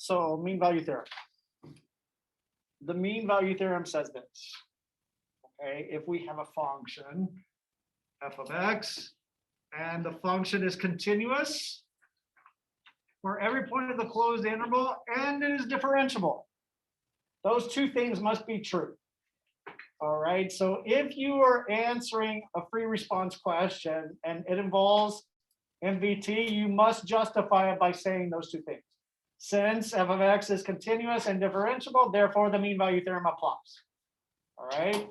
So mean value theorem. The mean value theorem says this. Okay, if we have a function f of x and the function is continuous for every point of the closed interval and it is differentiable, those two things must be true. All right, so if you are answering a free response question and it involves MVT, you must justify it by saying those two things. Since f of x is continuous and differentiable, therefore the mean value theorem applies. All right,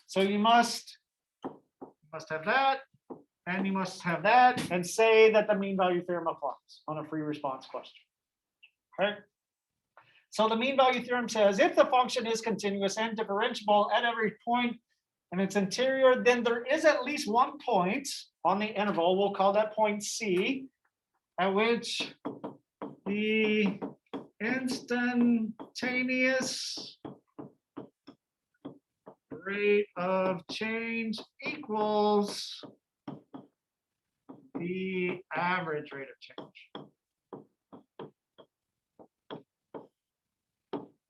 so you must have that, and you must have that, and say that the mean value theorem applies on a free response question. Okay. So the mean value theorem says if the function is continuous and differentiable at every point in its interior, then there is at least one point on the interval, we'll call that point C, at which the instantaneous rate of change equals the average rate of change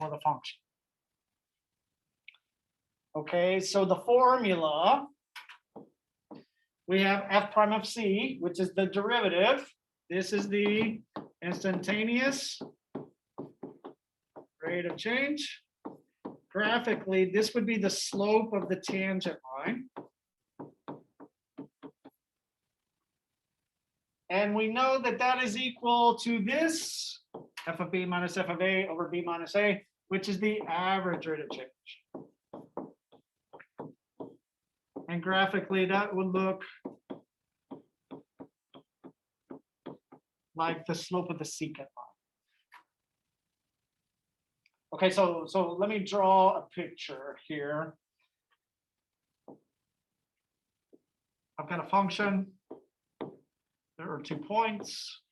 for the function. Okay, so the formula, we have f prime of c, which is the derivative. This is the instantaneous rate of change. Graphically, this would be the slope of the tangent line. And we know that that is equal to this, f of b minus f of a over b minus a, which is the average rate of change. And graphically, that would look like the slope of the secant line. Okay, so let me draw a picture here. I've got a function. There are 2 points.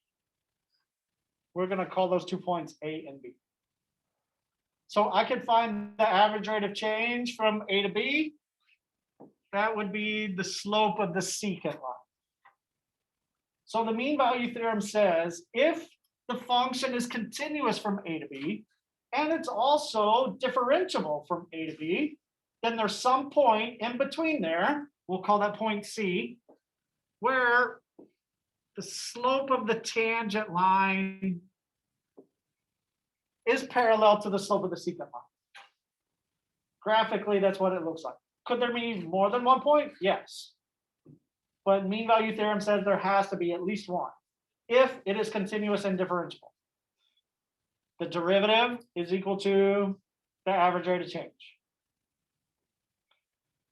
We're going to call those 2 points A and B. So I can find the average rate of change from A to B. That would be the slope of the secant line. So the mean value theorem says if the function is continuous from A to B, and it's also differentiable from A to B, then there's some point in between there, we'll call that point C, where the slope of the tangent line is parallel to the slope of the secant line. Graphically, that's what it looks like. Could there be more than one point? Yes. But mean value theorem says there has to be at least one if it is continuous and differentiable. The derivative is equal to the average rate of change.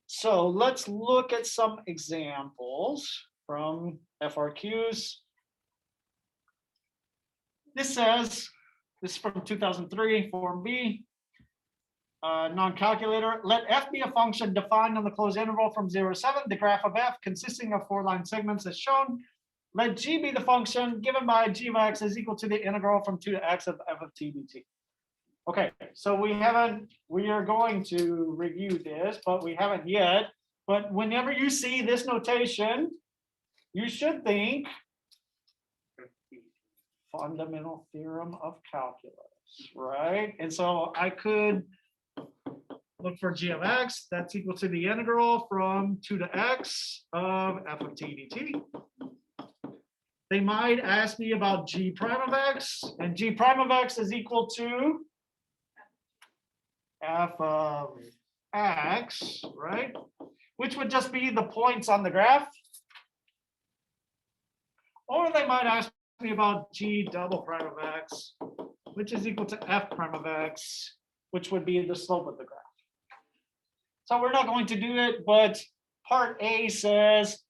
So let's look at some examples from FRQs. This says, this is from 2003, Form B, non-calculator. Let f be a function defined on the closed interval from 0 to 7. The graph of f consisting of 4 line segments as shown. Let g be the function given by g of x is equal to the integral from 2 to x of f of t dt. Okay, so we are going to review this, but we haven't yet. But whenever you see this notation, you should think fundamental theorem of calculus, right? And so I could look for g of x, that's equal to the integral from 2 to x of f of t dt. They might ask me about g prime of x, and g prime of x is equal to f of x, right? Which would just be the points on the graph. Or they might ask me about g double prime of x, which is equal to f prime of x, which would be the slope of the graph. So we're not going to do it, but part A says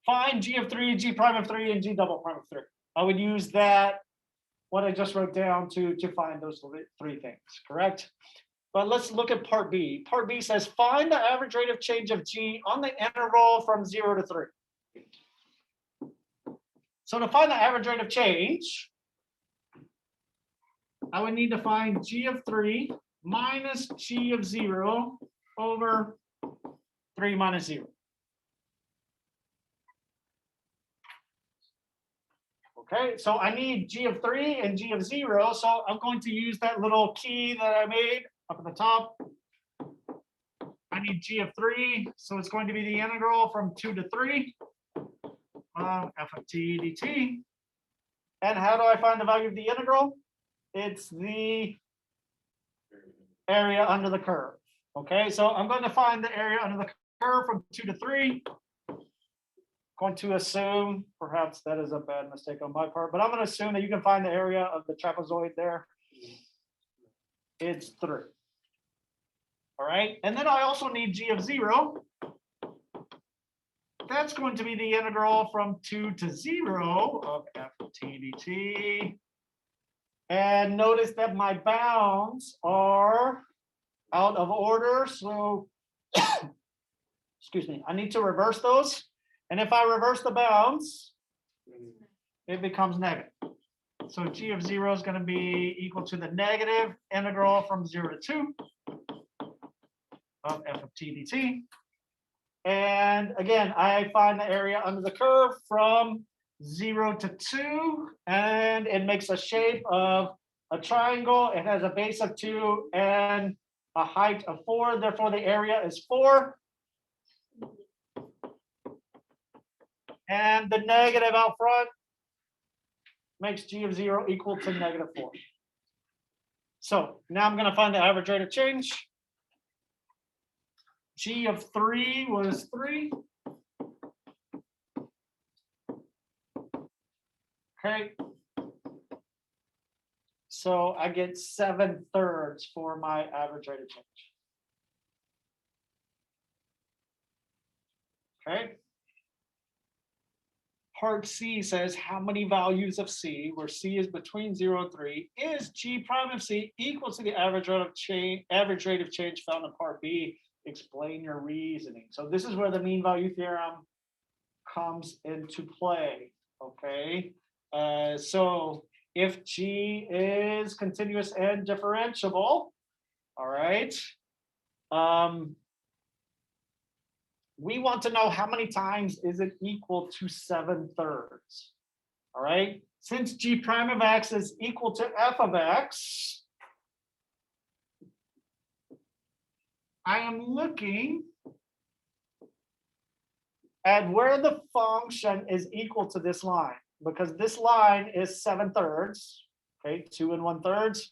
find g of 3, g prime of 3, and g double prime of 3. I would use that, what I just wrote down, to find those 3 things, correct? But let's look at part B. Part B says find the average rate of change of g on the interval from 0 to 3. So to find the average rate of change, I would need to find g of 3 minus g of 0 over 3 minus 0. Okay, so I need G of 3 and G of 0. So I'm going to use that little key that I made up at the top. I need G of 3. So it's going to be the integral from 2 to 3 of f of t dt. And how do I find the value of the integral? It's the area under the curve. Okay, so I'm going to find the area under the curve from 2 to 3. Going to assume, perhaps that is a bad mistake on my part, but I'm going to assume that you can find the area of the trapezoid there. It's 3. All right, and then I also need G of 0. That's going to be the integral from 2 to 0 of f of t dt. And notice that my bounds are out of order. So, excuse me, I need to reverse those. And if I reverse the bounds, it becomes negative. So G of 0 is going to be equal to the negative integral from 0 to 2 of f of t dt. And again, I find the area under the curve from 0 to 2, and it makes a shape of a triangle. It has a base of 2 and a height of 4. Therefore, the area is 4. And the negative out front makes G of 0 equal to negative 4. So now I'm going to find the average rate of change. G of 3 was 3. Okay. So I get 7/3 for my average rate of change. Okay. Part C says how many values of C, where C is between 0 and 3, is G prime of C equal to the average rate of change found in part B? Explain your reasoning. So this is where the mean value theorem comes into play. Okay. So if G is continuous and differentiable, all right. We want to know how many times is it equal to 7/3. All right. Since G prime of X is equal to f of X, I am looking at where the function is equal to this line, because this line is 7/3, okay, 2 1/3.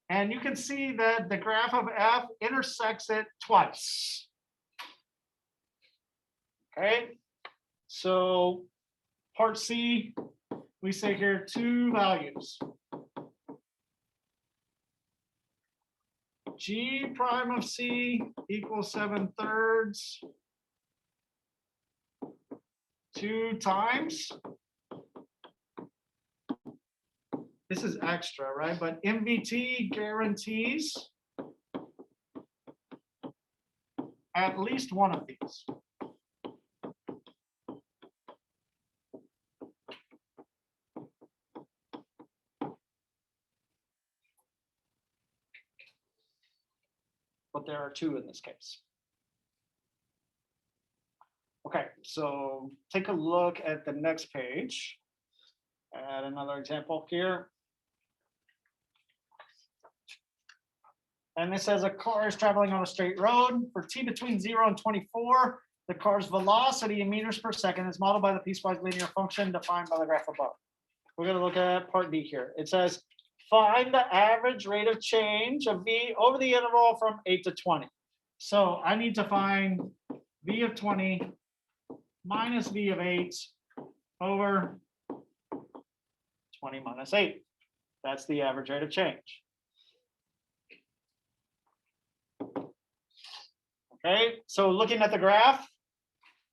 And you can see that the graph of f intersects it twice. Okay, so part C, we say here 2 values. G prime of C equals 7/3 2 times. This is extra, right? But MVT guarantees at least one of these. But there are 2 in this case. Okay, so take a look at the next page. Add another example here. And it says a car is traveling on a straight road. For t between 0 and 24, the car's velocity in meters per second is modeled by the piecewise linear function defined by the graph above. We're going to look at part D here. It says, find the average rate of change of v over the interval from 8 to 20. So I need to find v of 20 minus v of 8 over 20 minus 8. That's the average rate of change. Okay, so looking at the graph,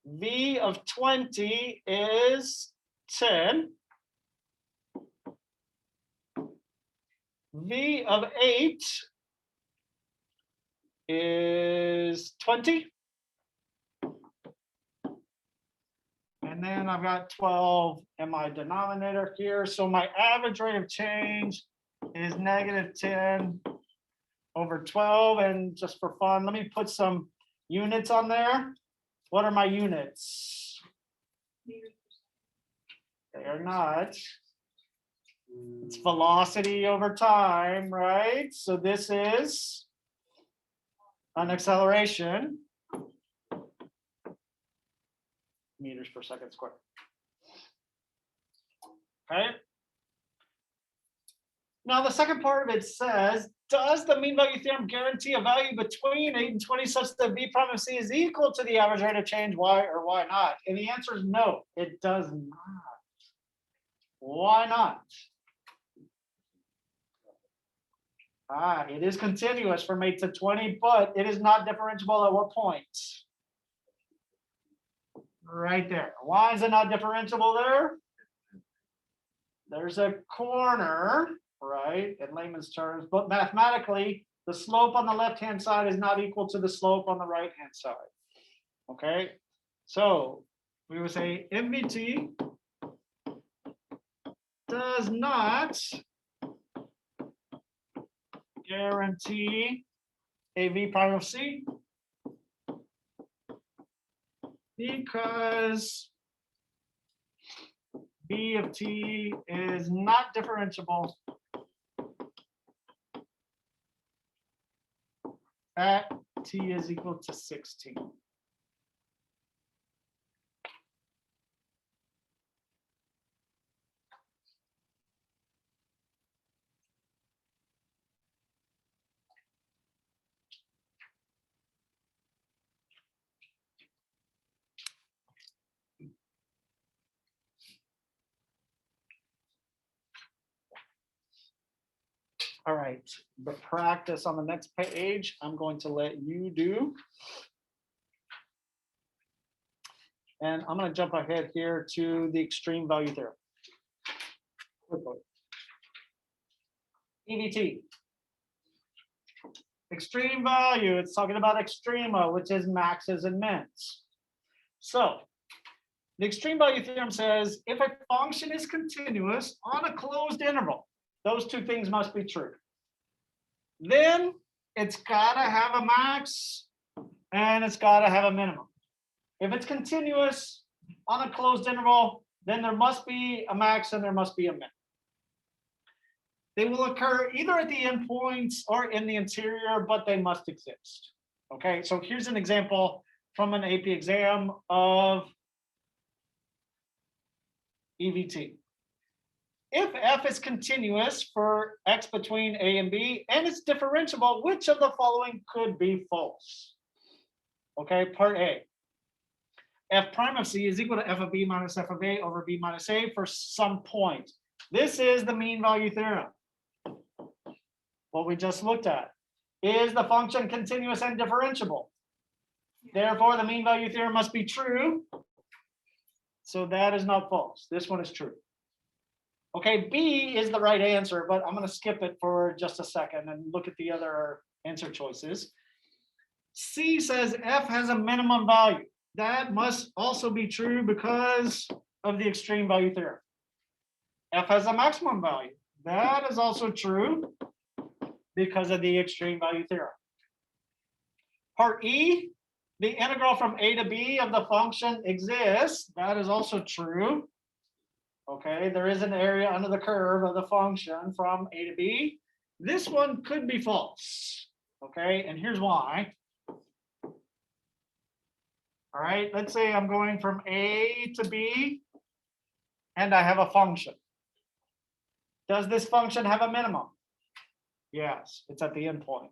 v of 20 is 10. V of 8 is 20. And then I've got 12 in my denominator here. So my average rate of change is negative 10 over 12. And just for fun, let me put some units on there. What are my units? They are not. It's velocity over time, right? So this is an acceleration, meters per second squared. Okay. Now the second part of it says, does the mean value theorem guarantee a value between 8 and 20 such that v prime of c is equal to the average rate of change, y or y not? And the answer is no, it does not. Why not? It is continuous from 8 to 20, but it is not differentiable at what point? Right there. Why is it not differentiable there? There's a corner, right, in layman's terms, but mathematically, the slope on the left-hand side is not equal to the slope on the right-hand side. Okay, so we would say MVT does not guarantee a v prime of c because v of t is not differentiable at t is equal to 16. All right, the practice on the next page, I'm going to let you do. And I'm going to jump ahead here to the extreme value theorem. EVT. Extreme value, it's talking about extrema, which is maxes and mins. So the extreme value theorem says if a function is continuous on a closed interval, those two things must be true. Then it's got to have a max and it's got to have a minimum. If it's continuous on a closed interval, then there must be a max and there must be a min. They will occur either at the endpoints or in the interior, but they must exist. Okay, so here's an example from an AP exam of EVT. If f is continuous for x between a and b and it's differentiable, which of the following could be false? Okay, part A. F prime of c is equal to f of b minus f of a over b minus a for some point. This is the mean value theorem. What we just looked at. Is the function continuous and differentiable? Therefore, the mean value theorem must be true. So that is not false. This one is true. Okay, B is the right answer, but I'm going to skip it for just a second and look at the other answer choices. C says f has a minimum value. That must also be true because of the extreme value theorem. F has a maximum value. That is also true because of the extreme value theorem. Part E, the integral from a to b of the function exists. That is also true. Okay, there is an area under the curve of the function from a to b. This one could be false. Okay, and here's why. All right, let's say I'm going from a to b and I have a function. Does this function have a minimum? Yes, it's at the endpoint.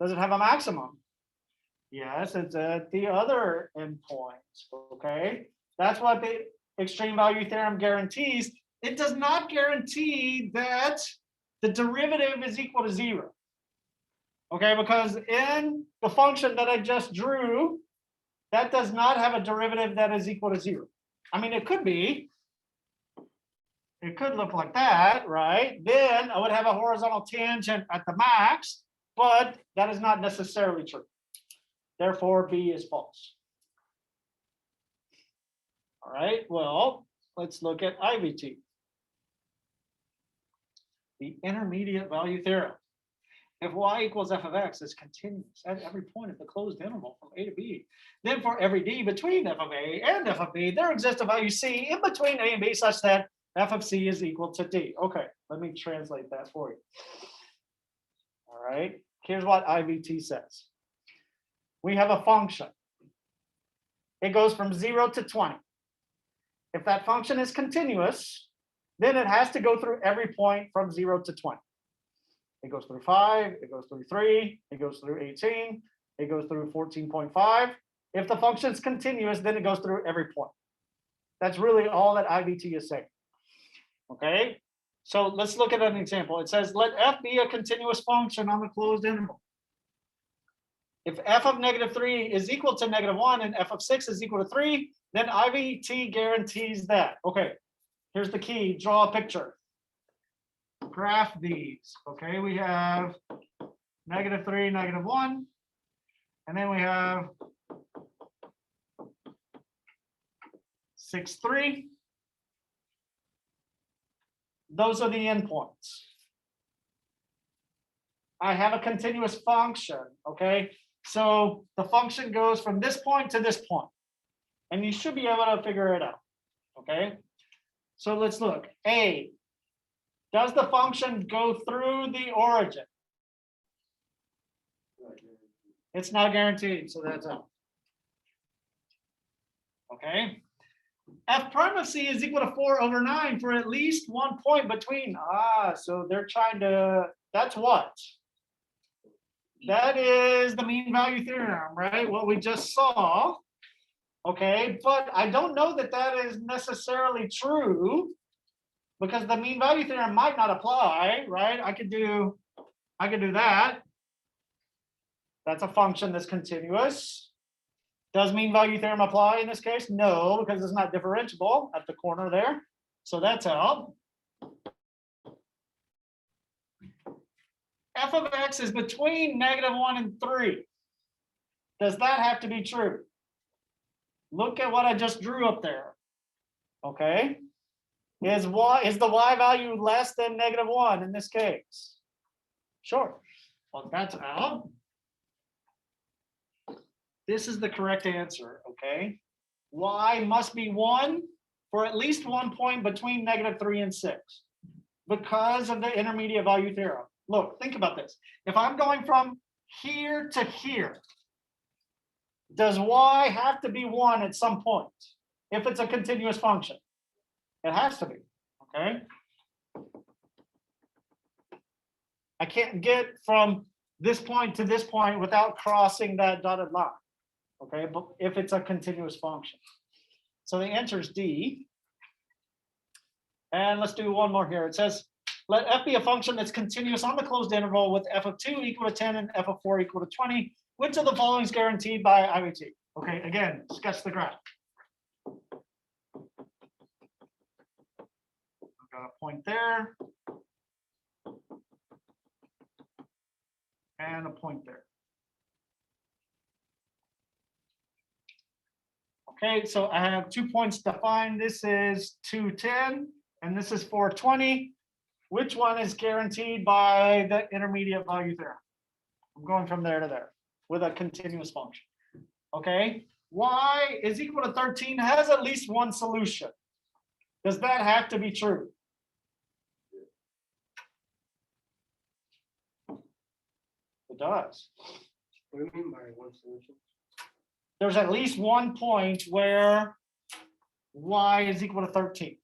Does it have a maximum? Yes, it's at the other endpoint. Okay, that's what the extreme value theorem guarantees. It does not guarantee that the derivative is equal to 0. Okay, because in the function that I just drew, that does not have a derivative that is equal to 0. I mean, it could be. It could look like that, right? Then I would have a horizontal tangent at the max, but that is not necessarily true. Therefore, B is false. All right, well, let's look at IVT. The intermediate value theorem. If y equals f of x is continuous at every point of the closed interval from a to b, then for every d between f of a and f of b, there exists a value c in between a and b such that f of c is equal to d. Okay, let me translate that for you. All right, here's what IVT says. We have a function. It goes from 0 to 20. If that function is continuous, then it has to go through every point from 0 to 20. It goes through 5, it goes through 3, it goes through 18, it goes through 14.5. If the function is continuous, then it goes through every point. That's really all that IVT is saying. Okay, so let's look at an example. It says, let f be a continuous function on the closed interval. If f of -3 is equal to -1 and f of 6 is equal to 3, then IVT guarantees that. Okay, here's the key, draw a picture. Graph these. Okay, we have -3, -1, and then we have 6, 3. Those are the endpoints. I have a continuous function, okay? So the function goes from this point to this point, and you should be able to figure it out, okay? So let's look. A, does the function go through the origin? It's not guaranteed, so that's out. Okay. F prime of c is equal to 4/9 for at least one point between. So they're trying to, that's what? That is the mean value theorem, right? What we just saw. Okay, but I don't know that that is necessarily true because the mean value theorem might not apply, right? I could do that. That's a function that's continuous. Does mean value theorem apply in this case? No, because it's not differentiable at the corner there. So that's out. F of x is between -1 and 3. Does that have to be true? Look at what I just drew up there. Okay. Is the y value less than -1 in this case? Sure. Well, that's out. This is the correct answer, okay? Y must be 1 for at least one point between -3 and 6 because of the intermediate value theorem. Look, think about this. If I'm going from here to here, does y have to be 1 at some point if it's a continuous function? It has to be, okay? I can't get from this point to this point without crossing that dotted line. Okay, but if it's a continuous function. So the answer is D. And let's do one more here. It says, let f be a function that's continuous on the closed interval with f of 2 equal to 10 and f of 4 equal to 20. Which of the following is guaranteed by IVT? Okay, again, sketch the graph. I've got a point there. And a point there. Okay, so I have 2 points defined. This is 210 and this is 420. Which one is guaranteed by the intermediate value theorem? I'm going from there to there with a continuous function. Okay, y is equal to 13 has at least one solution. Does that have to be true? It does. What do you mean by one solution? There's at least one point where y is equal to 13.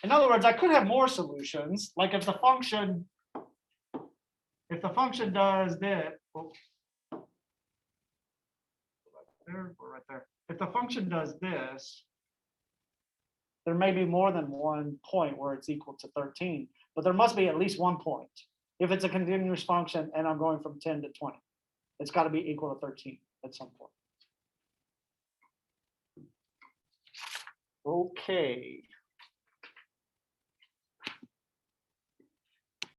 In other words, I could have more solutions, like if the function does this, right there. If the function does this, there may be more than one point where it's equal to 13, but there must be at least one point. If it's a continuous function and I'm going from 10 to 20, it's got to be equal to 13 at some point. Okay.